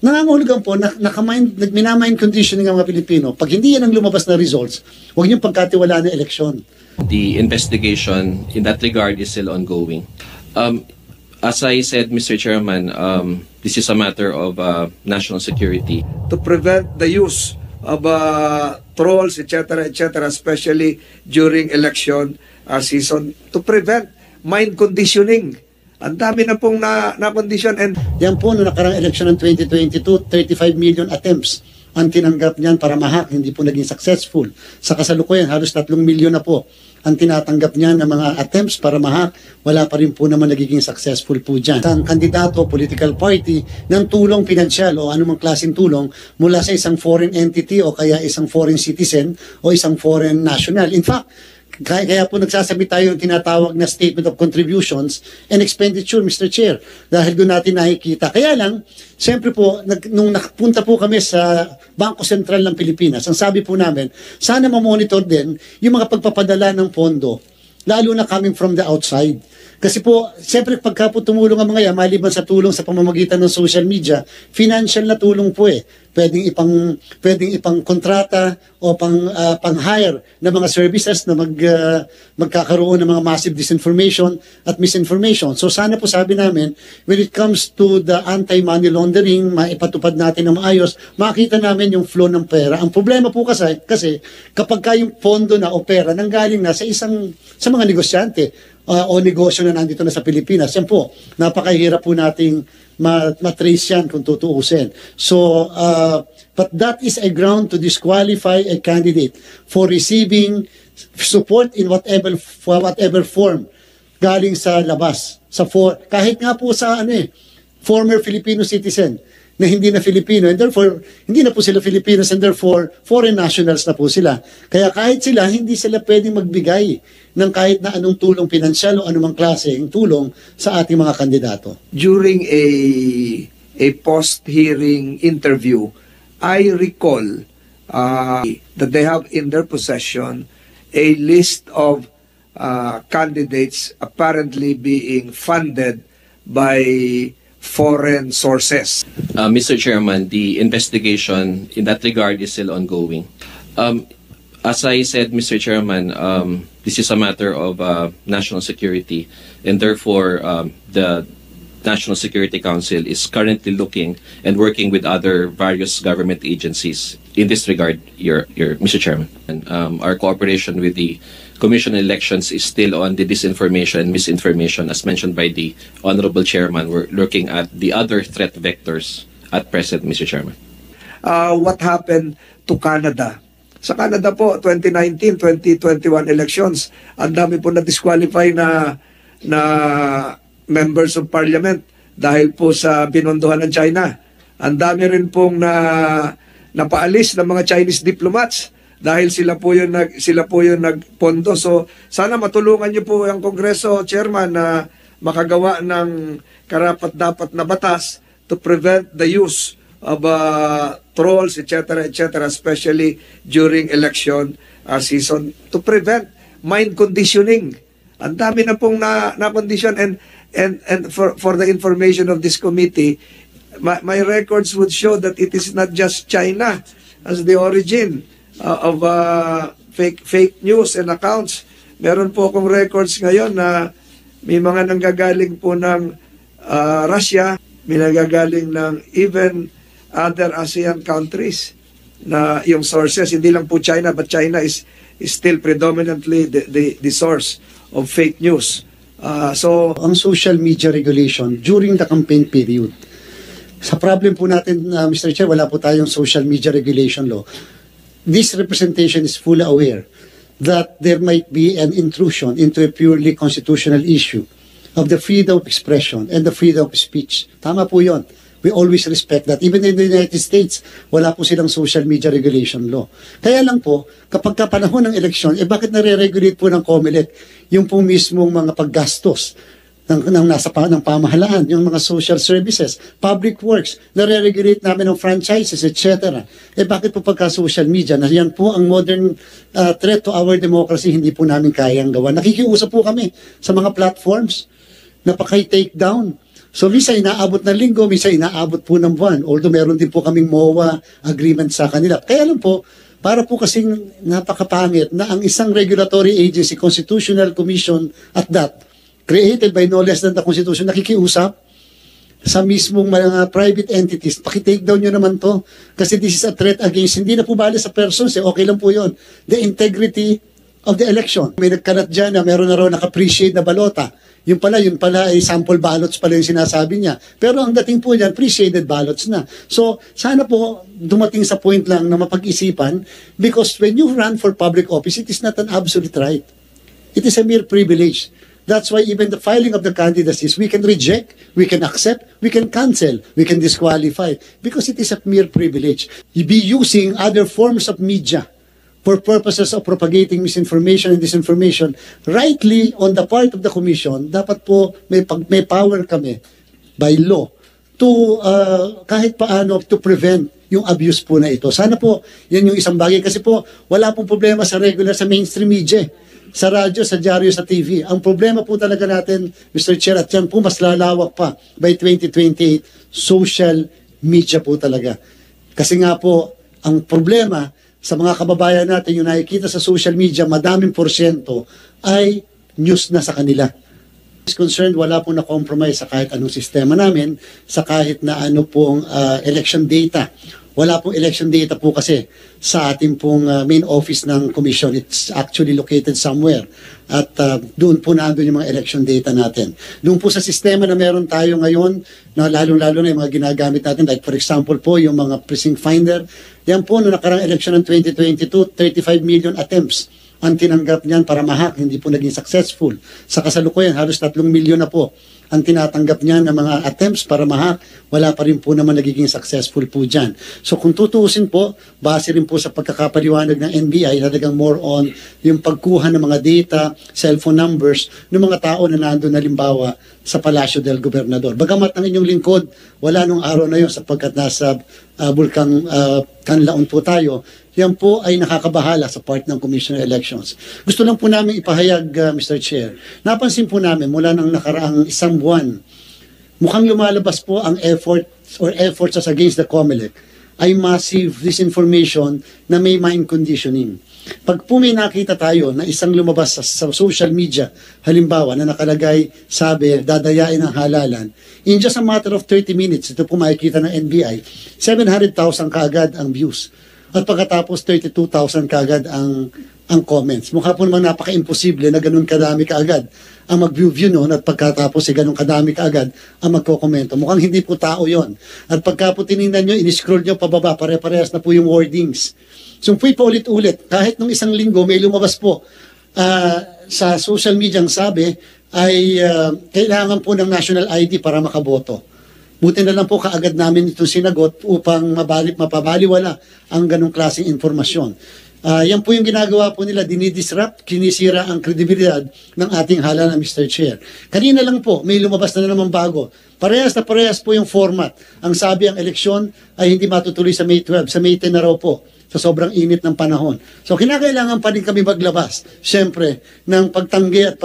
nangangahulugan po na minamind conditioning ang mga Pilipino. Pag hindi yan ang lumabas na results, huwag niyong pagkatiwalaan ng eleksyon. The investigation in that regard is still ongoing. As I said, Mr. Chairman, this is a matter of national security. To prevent the use of trolls, etc., especially during election season, to prevent mind conditioning. Ang dami na pong na-condition. And yan po, noong nakarang election ng 2022, 35 million attempts ang tinanggap niyan para ma-hack, hindi po naging successful. Sa kasalukuyan, halos 3 million na po ang tinatanggap niyan ng mga attempts para ma-hack, wala pa rin po naman nagiging successful po dyan. Ang kandidato, political party, ng tulong pinansyal o anumang klaseng tulong mula sa isang foreign entity o kaya isang foreign citizen o isang foreign national. In fact, kaya po nagsasabi tayo ng tinatawag na Statement of Contributions and Expenditure, Mr. Chair, dahil doon natin nakikita. Kaya lang, siyempre po, nung nakapunta po kami sa Bangko Sentral ng Pilipinas, ang sabi po namin, sana ma-monitor din yung mga pagpapadala ng pondo, lalo na coming from the outside. Kasi po, siyempre pagka po tumulong ang mga yan, maliban sa tulong sa pamamagitan ng social media, financial na tulong po eh. Pwedeng ipang kontrata o pang-hire na mga services na magkakaroon ng mga massive disinformation at misinformation. So sana po sabi namin, when it comes to the anti-money laundering, maipatupad natin ng maayos, makita namin yung flow ng pera. Ang problema po kasi kapag yung pondo na o pera nanggaling na sa mga negosyante, o negosyo na nandito na sa Pilipinas. Yan po, napakahirap po nating matrace yan kung tutuusin. So, but that is a ground to disqualify a candidate for receiving support in whatever form galing sa labas. Kahit nga po sa former Filipino citizen na hindi na Filipino, and therefore, hindi na po sila Filipinos, and therefore, foreign nationals na po sila. Kaya kahit sila, hindi sila pwedeng magbigay ng kahit na anong tulong pinansyal o anumang klase ng tulong sa ating mga kandidato. During a post-hearing interview, I recall that they have in their possession a list of candidates apparently being funded by foreign sources. Mr. Chairman, the investigation in that regard is still ongoing. As I said, Mr. Chairman, this is a matter of national security, and therefore the National Security Council is currently looking and working with other various government agencies in this regard, Mr. Chairman. And our cooperation with the Commission on Elections is still on the disinformation and misinformation, as mentioned by the Honorable Chairman. We're looking at the other threat vectors at present, Mr. Chairman. What happened to Canada? Sa Canada po, 2019, 2021 elections, ang dami po na-disqualify na members of parliament dahil po sa binondohan ng China. Ang dami rin pong napaalis ng mga Chinese diplomats dahil sila po yung nagpondo. So sana matulungan niyo po ang Kongreso, Chairman, na makagawa ng karapat-dapat na batas to prevent the use of trolls, etc., especially during election season, to prevent mind conditioning. Ang dami na pong na-condition, and for the information of this committee, my records would show that it is not just China as the origin of fake news and accounts. Meron po akong records ngayon na may mga nanggagaling po ng Russia, may nanggagaling ng even other ASEAN countries na yung sources, hindi lang po China, but China is still predominantly the source of fake news. So ang social media regulation during the campaign period, sa problem po natin, Mr. Chair, wala po tayong social media regulation law. This representation is fully aware that there might be an intrusion into a purely constitutional issue of the freedom of expression and the freedom of speech. Tama po yun. We always respect that. Even in the United States, wala po silang social media regulation law. Kaya lang po, kapag kapanahon ng eleksyon, bakit nare-regulate po ng COMELEC yung po mismong mga paggastos ng pamahalaan, yung mga social services, public works, nare-regulate namin ng franchises, etc. Bakit po pagka social media, na yan po ang modern threat to our democracy, hindi po namin kayang gawa. Nakikiusap po kami sa mga platforms na paki-take down So minsan inaabot ng linggo, minsan inaabot po ng buwan. Although meron din po kaming MOA agreement sa kanila. Kaya lang po, para po kasing napakapangit na ang isang regulatory agency, Constitutional Commission at that, created by no less than the Constitution, nakikiusap sa mismong mga private entities, pakitake down nyo naman to kasi this is a threat against, hindi na po bali sa persons, okay lang po yun, the integrity of the election. May nagkalat dyan na meron na raw naka-appreciate na balota. Yun pala ay sample ballots pala yung sinasabi niya. Pero ang dating po niyan, appreciated ballots na. So, sana po dumating sa point lang na mapag-isipan because when you run for public office, it is not an absolute right. It is a mere privilege. That's why even the filing of the candidacies, we can reject, we can accept, we can cancel, we can disqualify because it is a mere privilege. You be using other forms of media for purposes of propagating misinformation and disinformation, rightly on the part of the Commission, dapat po may power kami by law to kahit paano to prevent yung abuse po na ito. Sana po, yan yung isang bagay. Kasi po, wala pong problema sa regular, sa mainstream media. Sa radyo, sa dyaryo, sa TV. Ang problema po talaga natin, Mr. Chair, at yan po mas lalawak pa by 2028, social media po talaga. Kasi nga po, ang problema sa mga kababayan natin, yung nakikita sa social media, madaming porsyento ay news na sa kanila. Is concerned, wala pong na-compromise sa kahit anong sistema namin, sa kahit na ano pong election data. Wala pong election data po kasi sa ating pong main office ng commission. It's actually located somewhere. At doon po nandun yung mga election data natin. Doon po sa sistema na meron tayo ngayon, na lalong-lalo na yung mga ginagamit natin, like for example po, yung mga precinct finder, yan po, noong nakarang election ng 2022, 35 million attempts ang tinanggap niyan para ma-hack, hindi po naging successful. Sa kasalukuyan, halos 3 milyon na po ang tinatanggap niya ng mga attempts para ma-hack, wala pa rin po naman nagiging successful po dyan. So kung tutuusin po, base rin po sa pagkakapaliwanag ng NBI, talagang more on yung pagkuha ng mga data, cellphone numbers, ng mga tao na nandun halimbawa sa Palacio del Gobernador. Bagamat ang inyong lingkod, wala nung araw na yun sapagkat nasa Bulkang Kanlaon po tayo, yan po ay nakakabahala sa part ng Commission on Elections. Gusto lang po namin ipahayag, Mr. Chair. Napansin po namin mula ng nakaraang isang buwan, mukhang lumalabas po ang efforts against the COMELEC ay massive disinformation na may mind conditioning. Pag po may nakita tayo na isang lumabas sa social media, halimbawa na nakalagay, sabi, dadayain ang halalan, in just a matter of 30 minutes, ito po makikita ng NBI, 700,000 kaagad ang views. At pagkatapos 32,000 kaagad ang comments. Mukha po naman napaka-imposible na ganun kadami kaagad ang mag-view noon at pagkatapos ganun kadami kaagad ang magkokomento. Mukhang hindi po tao yon. At pagka po tinignan nyo, in-scroll nyo pababa, pare-parehas na po yung wordings. So po ulit-ulit, kahit nung isang linggo may lumabas po sa social media ang sabi ay kailangan po ng national ID para makaboto. Buti na lang po kaagad namin itong sinagot upang mapabaliwala ang ganong klaseng informasyon. Yan po yung ginagawa po nila, dinidisrupt, kinisira ang kredibilidad ng ating halalan, Mr. Chair. Kanina lang po, may lumabas na naman bago. Parehas po yung format. Ang sabi ang eleksyon ay hindi matutuloy sa May 12, sa May 10 na raw po, sa sobrang init ng panahon. So kinakailangan pa rin kami maglabas, siyempre, ng pagtanggi at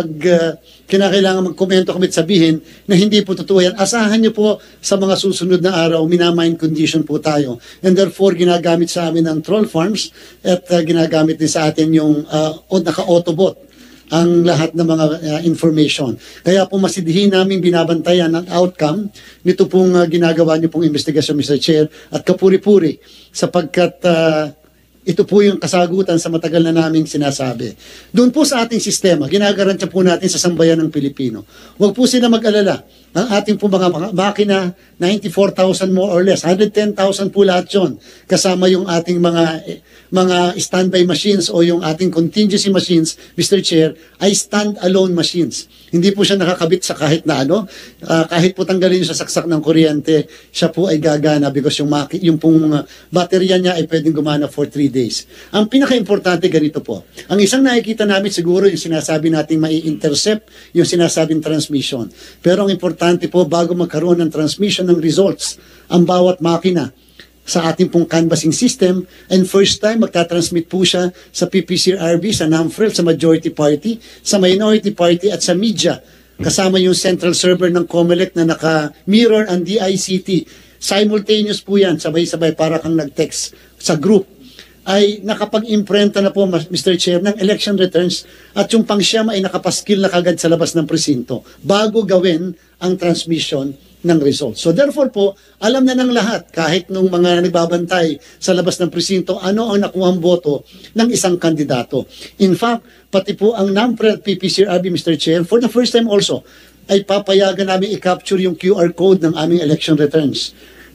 kinakailangan magkomento kami at sabihin na hindi po totoo yan. Asahan niyo po sa mga susunod na araw, minamind condition po tayo. And therefore, ginagamit sa amin ng troll farms at ginagamit din sa atin yung naka-autobot ang lahat ng mga information. Kaya po masidhin namin binabantayan ang outcome nito pong ginagawa niyo pong investigasyon, Mr. Chair, at kapuri-puri sapagkat ito po yung kasagutan sa matagal na naming sinasabi. Doon po sa ating sistema, ginagarantya po natin sa sambayan ng Pilipino. Huwag po sila mag-alala. Ang ating po mga makina, 94,000 more or less, 110,000 po lahat yun. Kasama yung ating mga standby machines o yung ating contingency machines, Mr. Chair, ay stand-alone machines. Hindi po siya nakakabit sa kahit na ano. Kahit po tanggalin sa saksak ng kuryente, siya po ay gagana because yung pong baterya niya ay pwedeng gumana for 3 days. Ang pinaka-importante ganito po. Ang isang nakikita namin siguro yung sinasabi nating mai-intercept, yung sinasabing transmission. Pero ang importante po, bago magkaroon ng transmission ng results, ang bawat makina sa ating pong canvassing system, and first time magtatransmit po siya sa PPCRB, sa NAMFREL, sa majority party, sa minority party at sa media kasama yung central server ng COMELEC na naka-mirror ang DICT. Simultaneous po yan, sabay-sabay para kang nag-text sa group, ay nakapag-imprenta na po, Mr. Chair, ng election returns at yung pang-siyam ay nakapaskil na kagad sa labas ng presinto bago gawin ang transmission ng results. So therefore po, alam na ng lahat, kahit nung mga nagbabantay sa labas ng presinto, ano ang nakuhang boto ng isang kandidato. In fact, pati po ang NAMPRE at PPCRB, Mr. Chair, for the first time also, ay papayagan namin i-capture yung QR code ng aming election returns.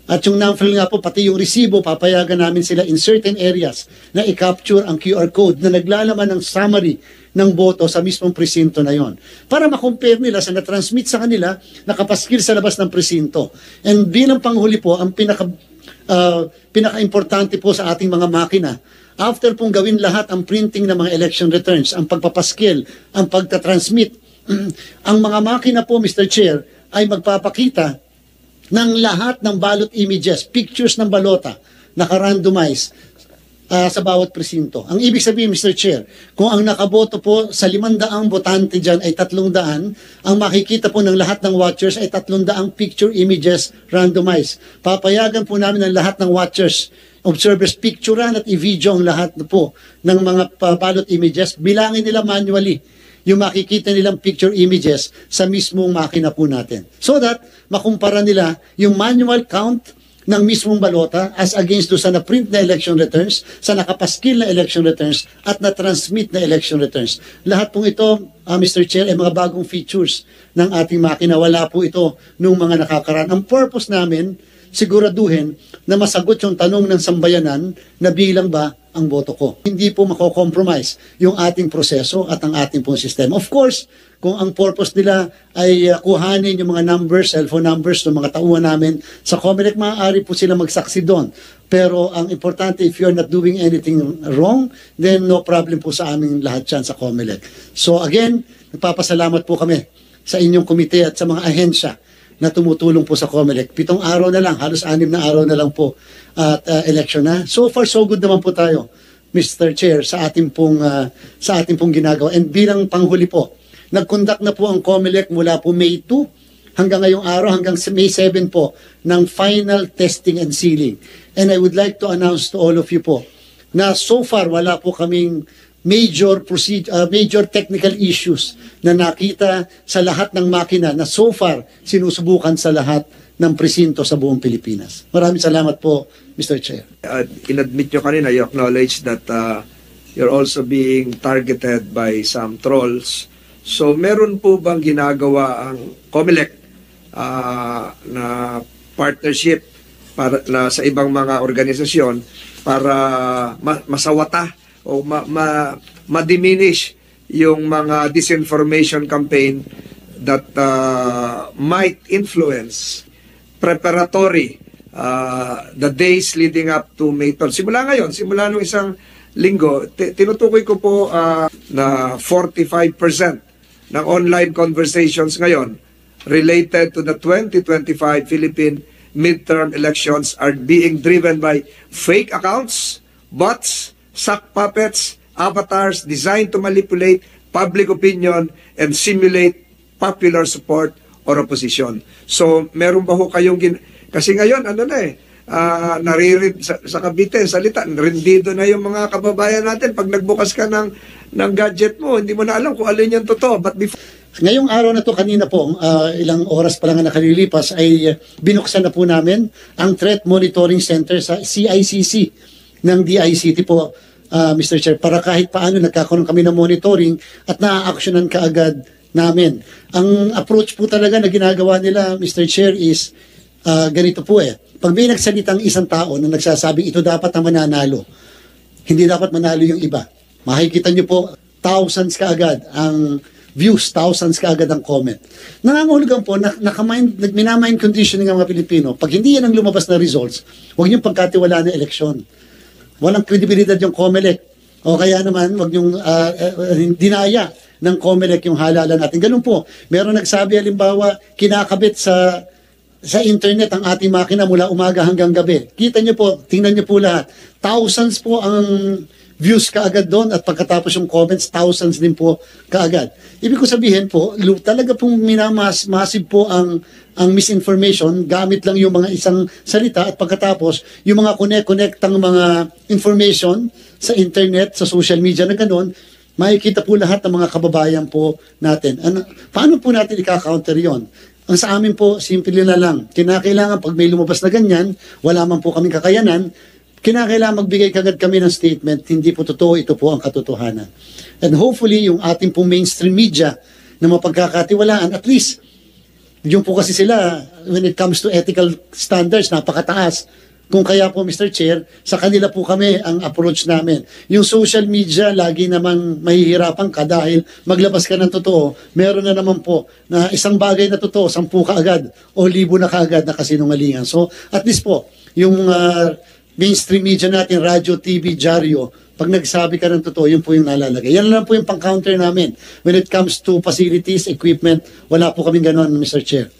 At yung NAMFL nga po, pati yung resibo, papayagan namin sila in certain areas na i-capture ang QR code na naglalaman ng summary ng boto sa mismong presinto na yon. Para makompare nila sa na-transmit sa kanila, nakapaskil sa labas ng presinto. And bilang panghuli po, ang pinaka-importante po sa ating mga makina, after pong gawin lahat ang printing ng mga election returns, ang pagpapaskil, ang pagtatransmit, ang mga makina po, Mr. Chair, ay magpapakita ng lahat ng ballot images, pictures ng balota, naka-randomize sa bawat presinto. Ang ibig sabihin, Mr. Chair, kung ang nakaboto po sa 500 botante dyan ay 300, ang makikita po ng lahat ng watchers ay 300 picture images randomized. Papayagan po namin ng lahat ng watchers, observers, picturean at i-video ang lahat po ng mga ballot images. Bilangin nila manually yung makikita nilang picture images sa mismong makina po natin. So that, makumpara nila yung manual count ng mismong balota as against do sa na-print na election returns, sa nakapaskil na election returns, at na-transmit na election returns. Lahat pong ito, Mr. Chair, ay mga bagong features ng ating makina. Wala po ito nung mga nakakaraan. Ang purpose namin, siguraduhin na masagot yung tanong ng sambayanan na bilang ba ang boto ko. Hindi po mako-compromise yung ating proseso at ang ating pong sistema. Of course, kung ang purpose nila ay kuhanin yung mga numbers, cellphone numbers ng mga tauhan namin sa COMELEC, maaari po sila magsaksi doon. Pero ang importante, if you're not doing anything wrong, then no problem po sa aming lahat yan sa COMELEC. So again, nagpapasalamat po kami sa inyong komite at sa mga ahensya na tumutulong po sa COMELEC. 7 araw na lang, halos 6 na araw na lang po at election na. So far, so good naman po tayo, Mr. Chair, sa ating pong ginagawa. And bilang panghuli po, nag-conduct na po ang COMELEC mula po May 2 hanggang ngayong araw, hanggang May 7 po, ng final testing and sealing. And I would like to announce to all of you po, na so far wala po kaming major technical issues na nakita sa lahat ng makina na so far sinusubukan sa lahat ng presinto sa buong Pilipinas. Maraming salamat po, Mr. Chair. In-admit nyo kanina, you acknowledge that you're also being targeted by some trolls. So meron po bang ginagawa ang COMELEC na partnership na sa ibang mga organisasyon para masawata o ma-diminish yung mga disinformation campaign that might influence preparatory the days leading up to May 12. Simula ngayon, simula nung isang linggo, tinutukoy ko po na 45% ng online conversations ngayon related to the 2025 Philippine midterm elections are being driven by fake accounts, bots, sock puppets, avatars designed to manipulate public opinion and simulate popular support or opposition. So, meron ba ho kayong kasi ngayon, sa Cavite, salita, rendido na yung mga kababayan natin. Pag nagbukas ka ng gadget mo, hindi mo na alam kung alin yung totoo. But before... Ngayong araw na to, kanina po, ilang oras pa lang na nakalilipas, ay binuksan na po namin ang Threat Monitoring Center sa CICC ng DICT po, Mr. Chair, para kahit paano nagkakaroon kami ng monitoring at na-actionan kaagad namin. Ang approach po talaga na ginagawa nila, Mr. Chair, is ganito po Pag may nagsalitang isang tao na nagsasabing ito dapat ang mananalo, hindi dapat manalo yung iba. Makikita nyo po, thousands kaagad ang views, thousands kaagad ang comment. Nangangahulugan po, minamind conditioning ang mga Pilipino. Pag hindi yan ang lumabas na results, huwag niyong pagkatiwala ng eleksyon. Walang kredibilidad yung COMELEC. O kaya naman, huwag niyong dinaya ng COMELEC yung halalan natin. Ganun po. Meron nagsabi, halimbawa, kinakabit sa internet ang ating makina mula umaga hanggang gabi. Kita niyo po, tingnan niyo po lahat. Thousands po ang views kaagad doon at pagkatapos yung comments, thousands din po kaagad. Ibig ko sabihin po, talaga pong massive po ang misinformation, gamit lang yung mga isang salita at pagkatapos yung mga connect-ang mga information sa internet, sa social media na gano'n, makikita po lahat ng mga kababayan po natin. Paano po natin ika-counter yon? Ang sa amin po, simple na lang. Kinakailangan pag may lumabas na ganyan, wala man po kaming kakayanan, kinakailangan magbigay kagad kami ng statement, hindi po totoo, ito po ang katotohanan. And hopefully, yung ating pong mainstream media na mapagkakatiwalaan, at least, yung po kasi sila, when it comes to ethical standards, napakataas. Kung kaya po, Mr. Chair, sa kanila po kami ang approach namin. Yung social media, lagi naman mahihirapan ka dahil maglabas ka ng totoo. Meron na naman po na isang bagay na totoo, 10 ka agad o 1,000 na kaagad na kasinungalingan. So, at least po, yung mainstream media natin, radyo, TV, dyaryo, pag nagsabi ka ng totoo, yun po yung nalalagay. Yan lang po yung pang-counter namin. When it comes to facilities, equipment, wala po kaming ganon, Mr. Chair.